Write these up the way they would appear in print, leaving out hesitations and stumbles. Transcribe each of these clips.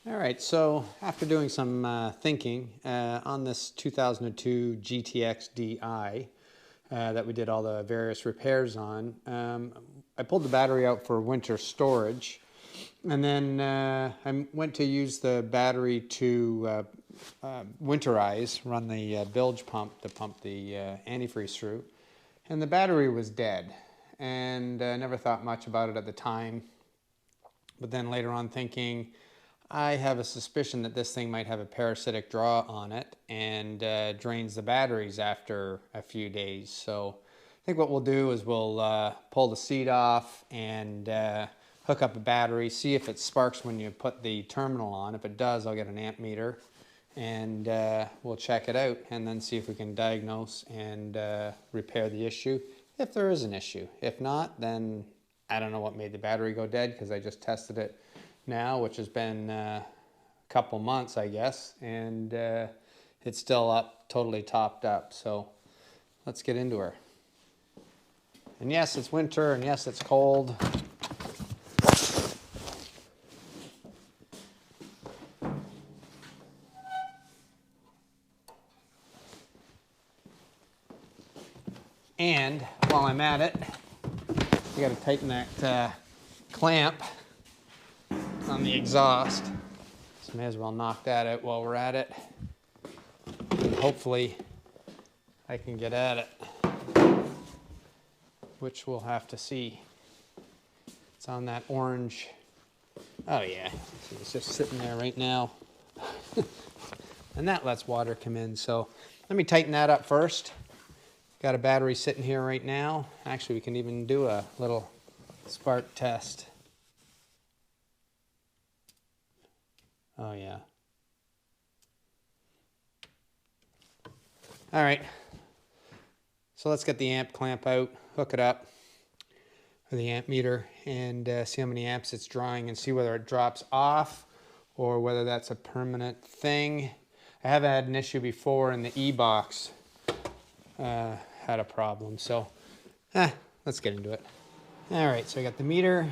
All right, so after doing some thinking on this 2002 GTX DI that we did all the various repairs on, I pulled the battery out for winter storage, and then I went to use the battery to winterize, run the bilge pump to pump the antifreeze through, and the battery was dead, and I never thought much about it at the time, but then later on thinking, I have a suspicion that this thing might have a parasitic draw on it and drains the batteries after a few days. So I think what we'll do is we'll pull the seat off and hook up a battery, see if it sparks when you put the terminal on. If it does, I'll get an amp meter and we'll check it out and then see if we can diagnose and repair the issue if there is an issue. If not, then I don't know what made the battery go dead because I just tested it now, which has been a couple months, I guess, and it's still up, totally topped up. So let's get into her. And yes, it's winter, and yes, it's cold. And while I'm at it, you got to tighten that clamp on the exhaust, so may as well knock that out while we're at it. And hopefully I can get at it, which we'll have to see. It's on that orange. Oh yeah, it's just sitting there right now. And that lets water come in, so let me tighten that up first. Got a battery sitting here right now. Actually, we can even do a little spark test. Oh yeah. All right. So let's get the amp clamp out, hook it up with the amp meter, and see how many amps it's drawing and see whether it drops off or whether that's a permanent thing. I have had an issue before in the E-box had a problem. So let's get into it. All right, so I got the meter,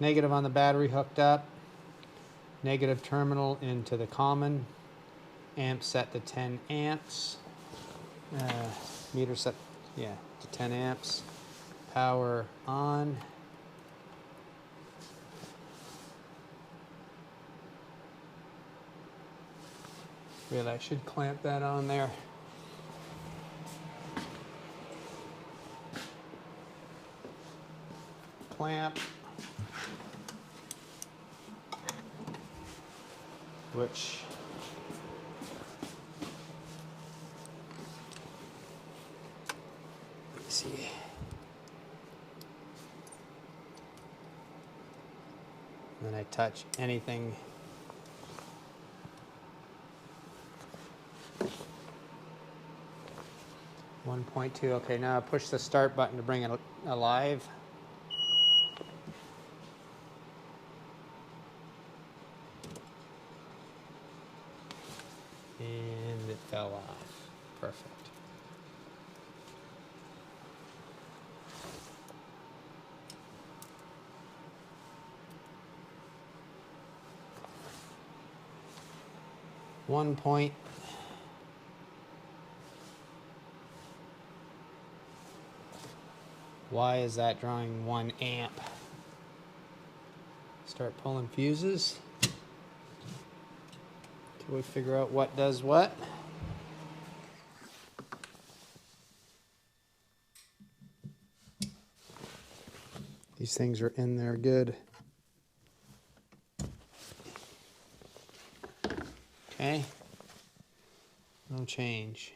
negative on the battery hooked up. Negative terminal into the common, amp set to 10 amps, meter set, to 10 amps, power on. Really, I should clamp that on there. Clamp. Which let me see. When I touch anything, .2. Okay, now I push the start button to bring it alive. And it fell off. Perfect. One point. Why is that drawing 1 amp? Start pulling fuses till we figure out what does what. These things are in there good. Okay, no change.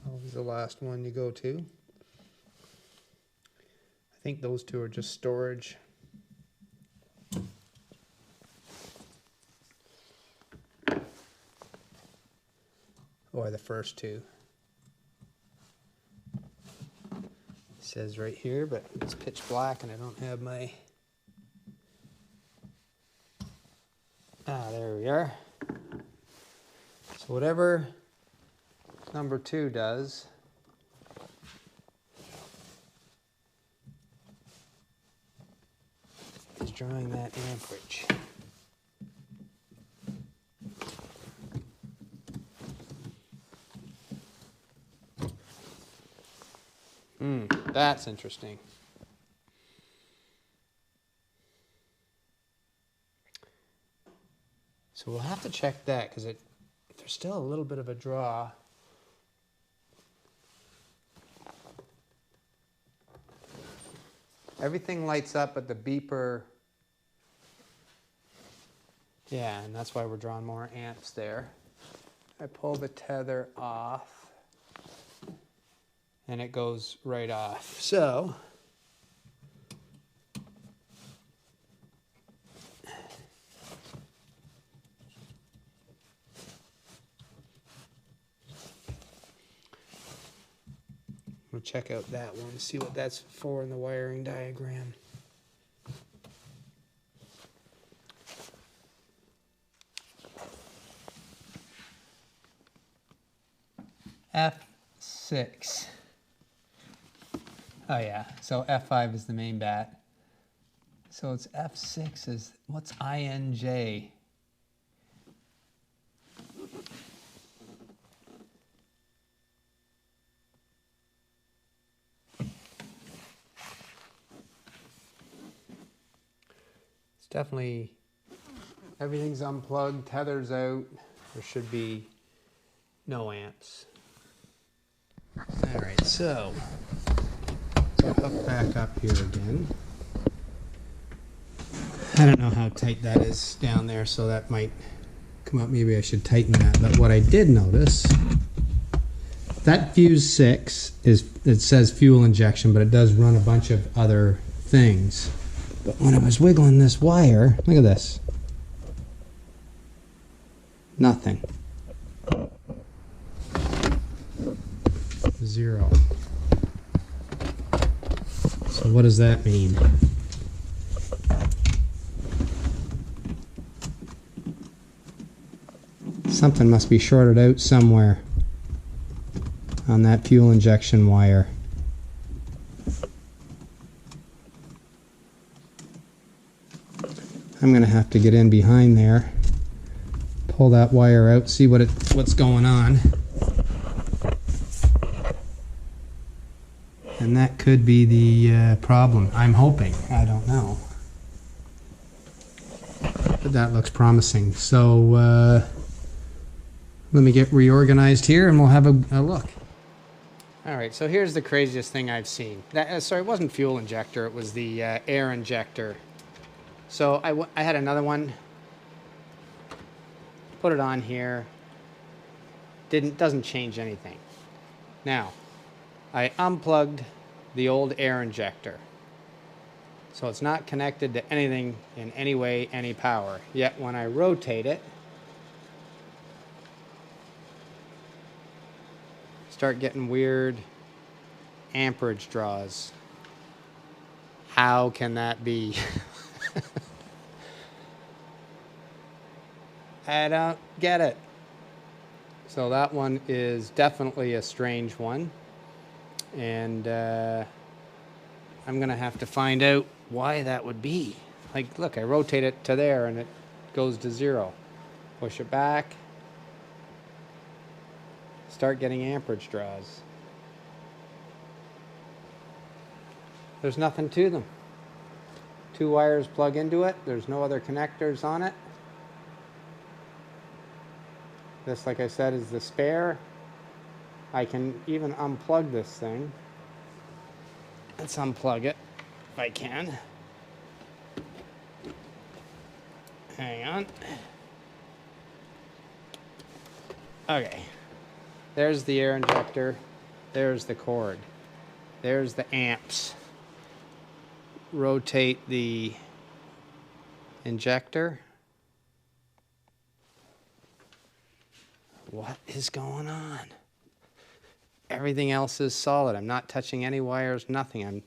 Always the last one you go to. I think those two are just storage. Or the first two. says right here, but it's pitch black and I don't have my... there we are. So whatever number 2 does, is drawing that amperage. That's interesting. So we'll have to check that because there's still a little bit of a draw. Everything lights up, but the beeper, yeah, and that's why we're drawing more amps there. I pull the tether off and it goes right off. So we'll check out that one, see what that's for in the wiring diagram. F6. Oh yeah, so F5 is the main bat. So it's F6 is, what's INJ? It's definitely, everything's unplugged, tether's out. There should be no amps. All right, so hook back up here again. I don't know how tight that is down there, so that might come up. Maybe I should tighten that. But what I did notice, that fuse 6 is, it says fuel injection, but it does run a bunch of other things. But when I was wiggling this wire, look at this. Nothing. 0. So what does that mean? Something must be shorted out somewhere on that fuel injection wire. I'm going to have to get in behind there, pull that wire out, see what's going on. And that could be the problem. I'm hoping. I don't know. But that looks promising. So let me get reorganized here and we'll have a look. All right, so here's the craziest thing I've seen. Sorry, it wasn't fuel injector. It was the air injector. So I had another one. Put it on here. Doesn't change anything. Now, I unplugged the old air injector. So it's not connected to anything in any way, any power. Yet when I rotate it, start getting weird amperage draws. How can that be? I don't get it. So that one is definitely a strange one. And I'm going to have to find out why that would be. Like, look, I rotate it to there and it goes to 0. Push it back. Start getting amperage draws. There's nothing to them. 2 wires plug into it. There's no other connectors on it. This, like I said, is the spare. I can even unplug this thing. Let's unplug it if I can. Hang on. Okay. There's the air injector. There's the cord. There's the amps. Rotate the injector. What is going on? Everything else is solid. I'm not touching any wires, nothing.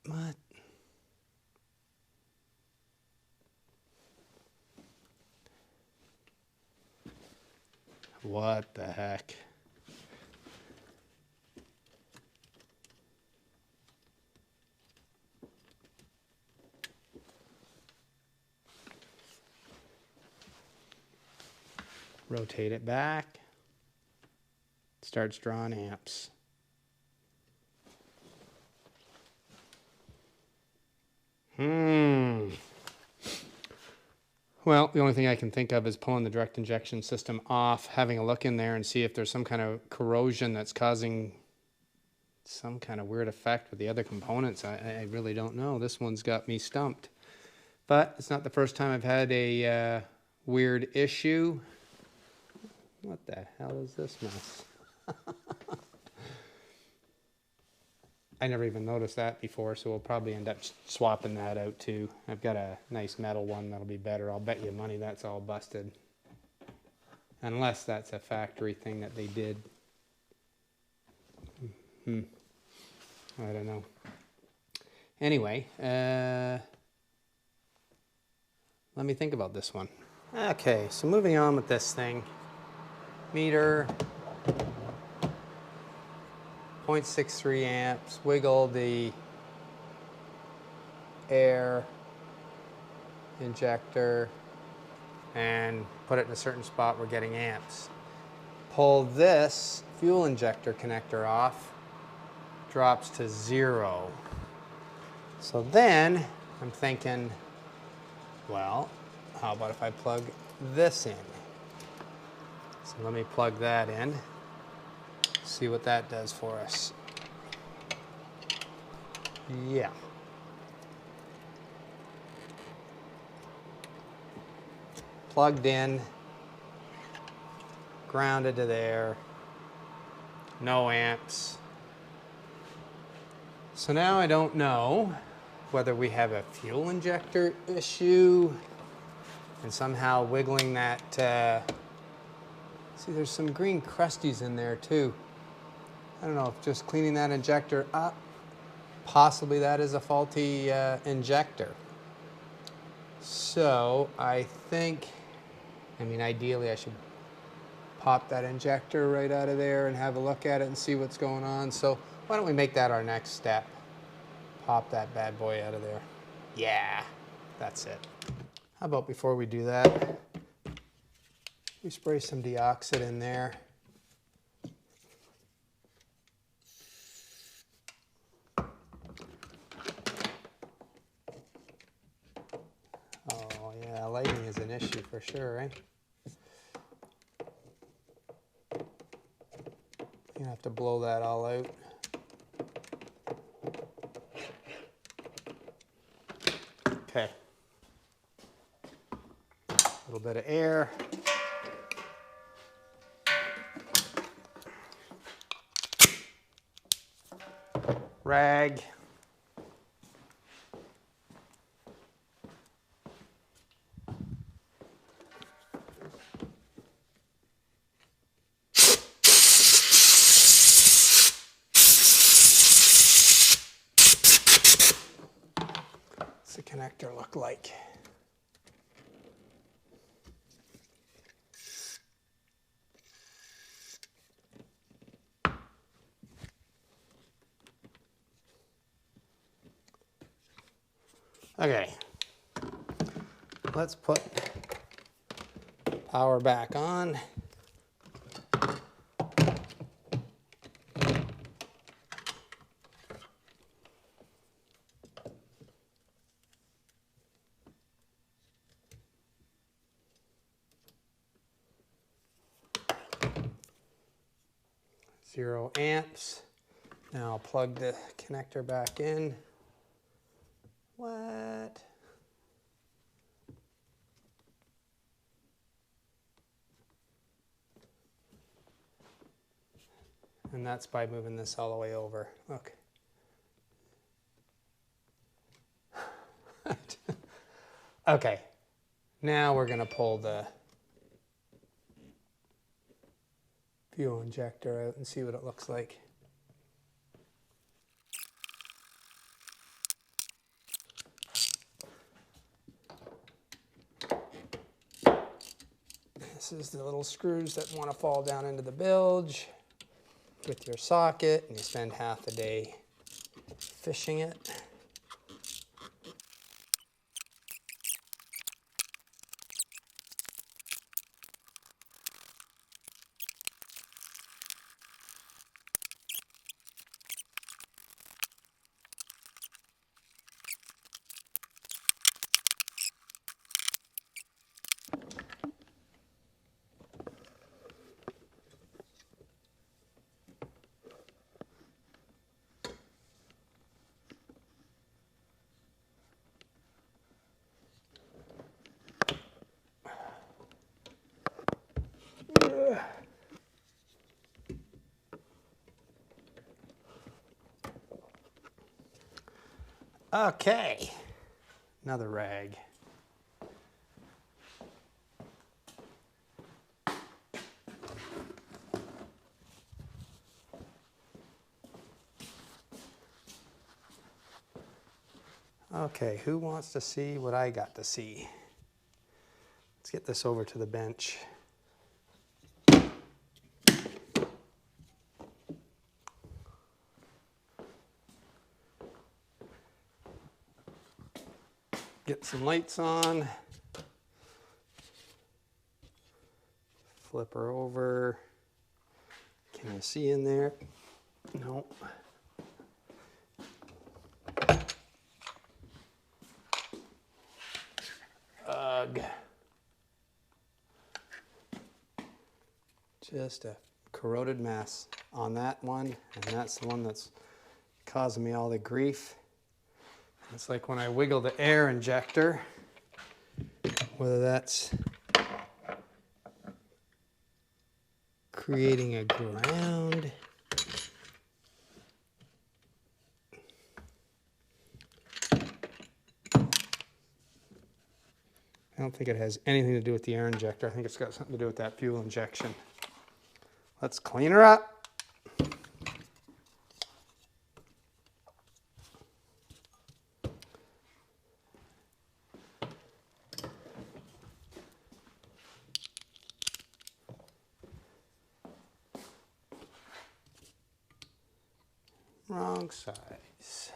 What? What the heck? Rotate it back. Starts drawing amps. Well, the only thing I can think of is pulling the direct injection system off, having a look in there and see if there's some kind of corrosion that's causing some kind of weird effect with the other components. I really don't know. This one's got me stumped. But it's not the first time I've had a weird issue. What the hell is this mess? I never even noticed that before, so we'll probably end up swapping that out too. I've got a nice metal one that'll be better. I'll bet you money that's all busted. Unless that's a factory thing that they did. I don't know. Anyway, let me think about this one. Okay, so moving on with this thing. Meter. 0.63 amps, wiggle the air injector and put it in a certain spot, we're getting amps. Pull this fuel injector connector off, drops to 0. So then I'm thinking, well, how about if I plug this in? So let me plug that in. See what that does for us. Yeah. Plugged in, grounded to there, no amps. So now I don't know whether we have a fuel injector issue and somehow wiggling that, see there's some green crusties in there too. I don't know if just cleaning that injector up, possibly that is a faulty injector. So I think, ideally I should pop that injector right out of there and have a look at it and see what's going on. So why don't we make that our next step? Pop that bad boy out of there. Yeah, that's it. How about before we do that, we spray some deoxit in there. Oh yeah, lighting is an issue for sure, right? You have to blow that all out. Okay. A little bit of air. Rag. What's the connector look like? Okay, let's put power back on. Zero amps. Now I'll plug the connector back in. What? And that's by moving this all the way over. Look. Okay. Now we're going to pull the fuel injector out and see what it looks like. This is the little screws that want to fall down into the bilge with your socket, and you spend half a day fishing it. Okay, another rag. Okay, who wants to see what I got to see? Let's get this over to the bench. Get some lights on. Flip her over. Can you see in there? No. Ugh. Just a corroded mess on that one, and that's the one that's causing me all the grief. It's like when I wiggle the air injector, whether that's creating a ground. I don't think it has anything to do with the air injector. I think it's got something to do with that fuel injection. Let's clean her up. Wrong size.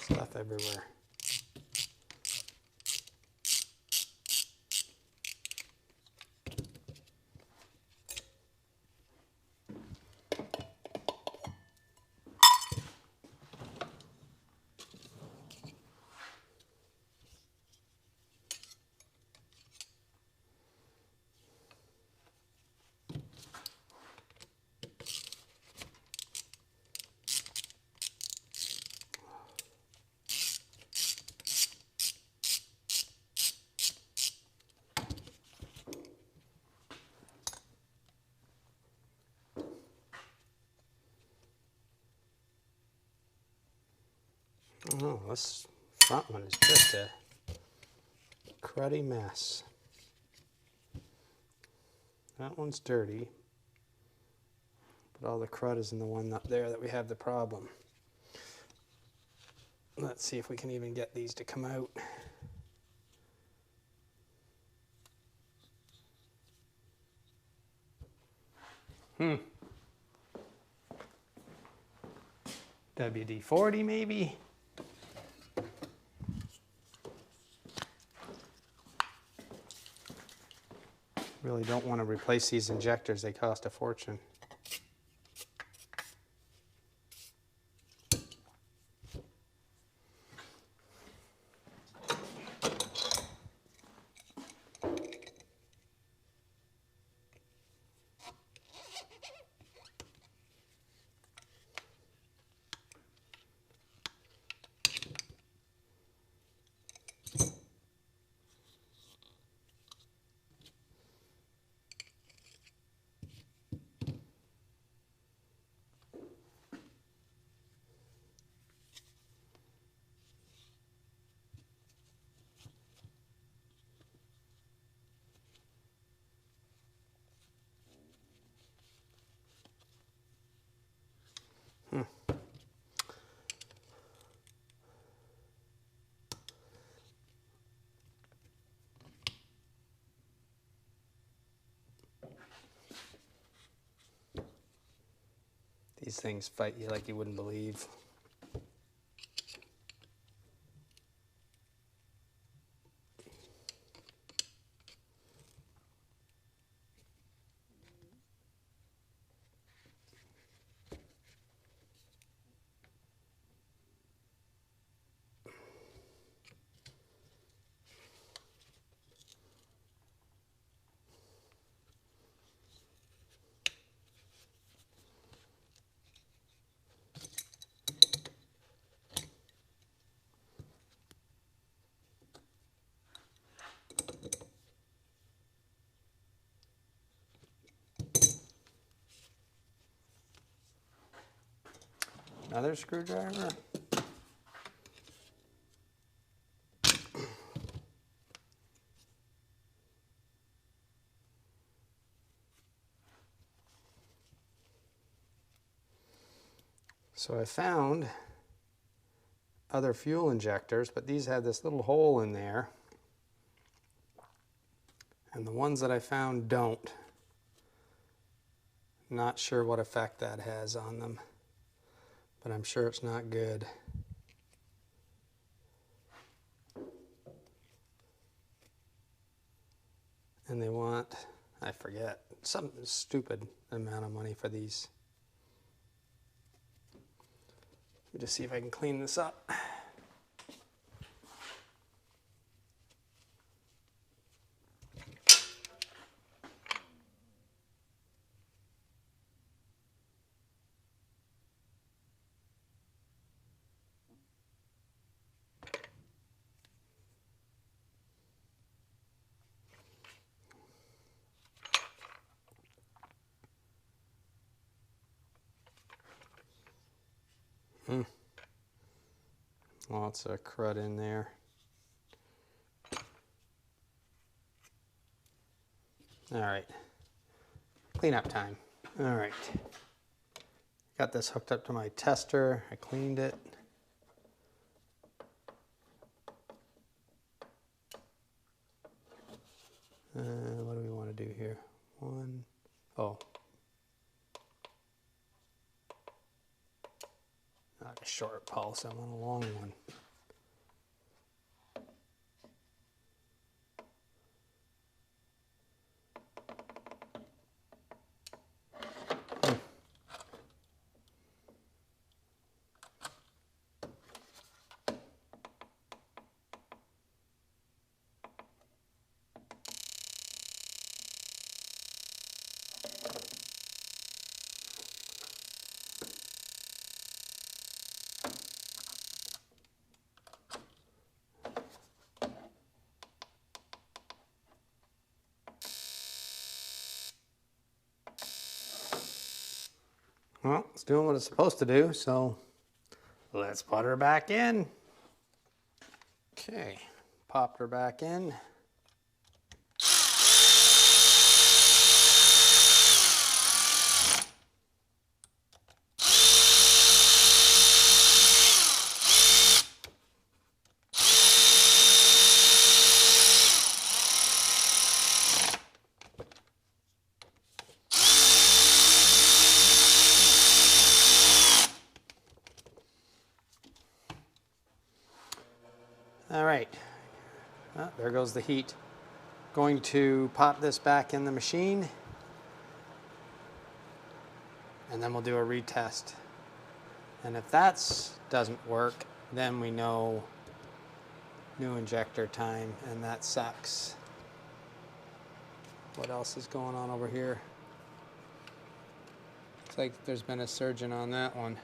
Stuff everywhere. Oh, this front one is just a cruddy mess. That one's dirty, but all the crud is in the one up there that we have the problem. Let's see if we can even get these to come out. WD-40 maybe? Really don't want to replace these injectors, they cost a fortune. These things fight you like you wouldn't believe. Another screwdriver. So I found other fuel injectors, but these had this little hole in there. And the ones that I found don't. Not sure what effect that has on them, but I'm sure it's not good. And they want, I forget, some stupid amount of money for these. Let me just see if I can clean this up. Lots of crud in there. All right, cleanup time. All right, got this hooked up to my tester. I cleaned it. What do we want to do here? Not a short pulse, I want a long one. Well, it's doing what it's supposed to do, so let's put her back in. Okay, popped her back in. All right, well, there goes the heat. Going to pop this back in the machine, and then we'll do a retest. And if that doesn't work, then we know new injector time, and that sucks. What else is going on over here? Looks like there's been a surgeon on that one.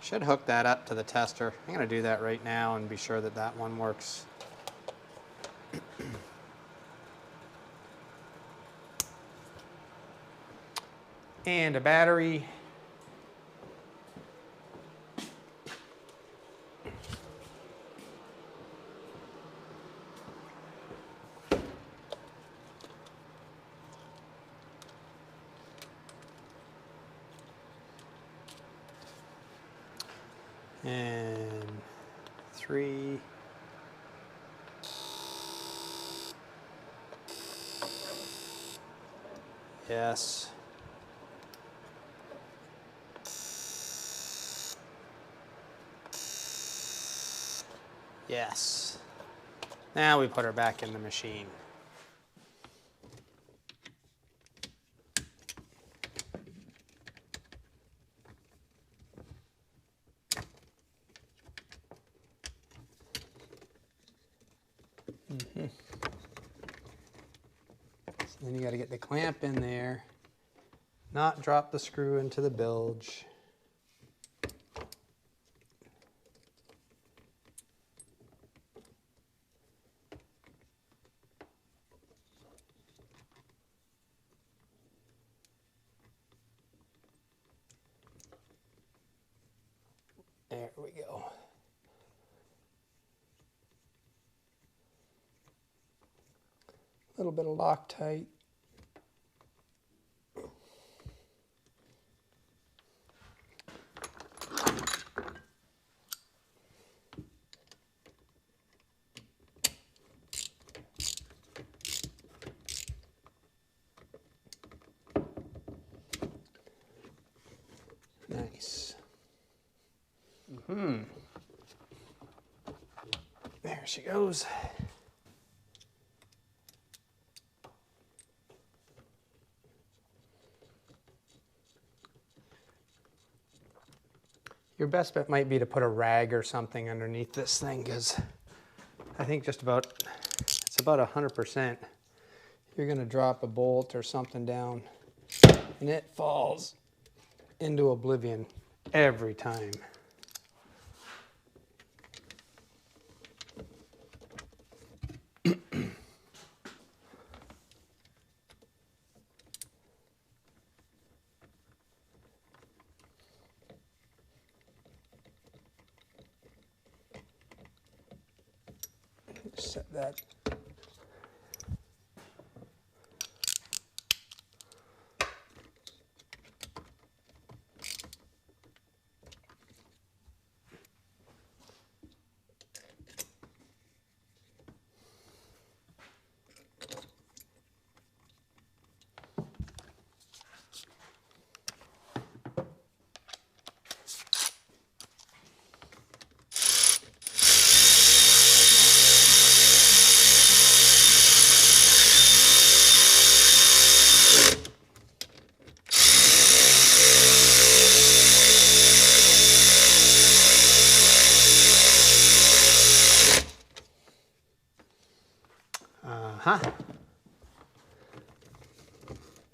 Should hook that up to the tester. I'm going to do that right now and be sure that that one works. And a battery. And 3. Yes. Yes. Now we put her back in the machine. So then you got to get the clamp in there, not drop the screw into the bilge. There we go. A little bit of Loctite. Nice. There she goes. Your best bet might be to put a rag or something underneath this thing, because I think it's about 100%. You're going to drop a bolt or something down and it falls into oblivion every time. Set that.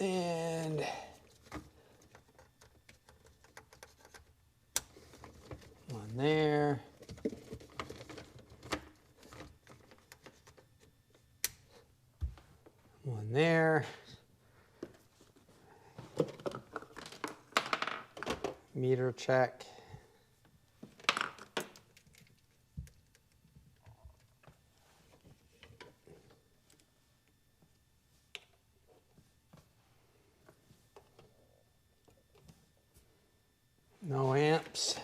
And one there. One there. Meter check. No amps.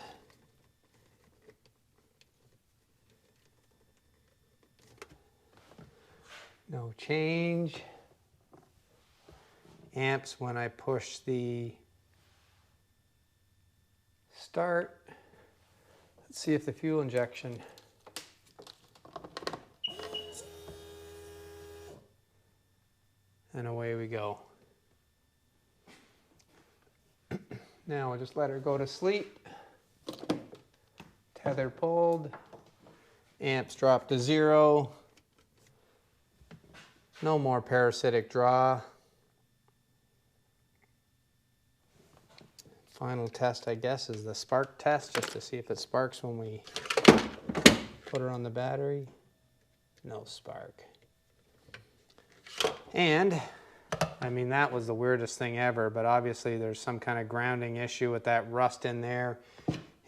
No change. Amps when I push the start. Let's see if the fuel injection. And away we go. Now we'll just let her go to sleep. Tether pulled. Amps dropped to 0. No more parasitic draw. Final test, I guess, is the spark test, just to see if it sparks when we put her on the battery. No spark. And, I mean, that was the weirdest thing ever, but obviously there's some kind of grounding issue with that rust in there,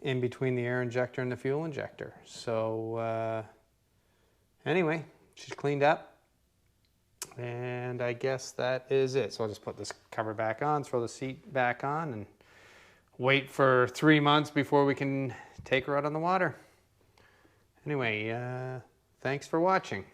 in between the air injector and the fuel injector. So, anyway, she's cleaned up. And I guess that is it. So I'll just put this cover back on, throw the seat back on, and wait for 3 months before we can take her out on the water. Anyway, thanks for watching.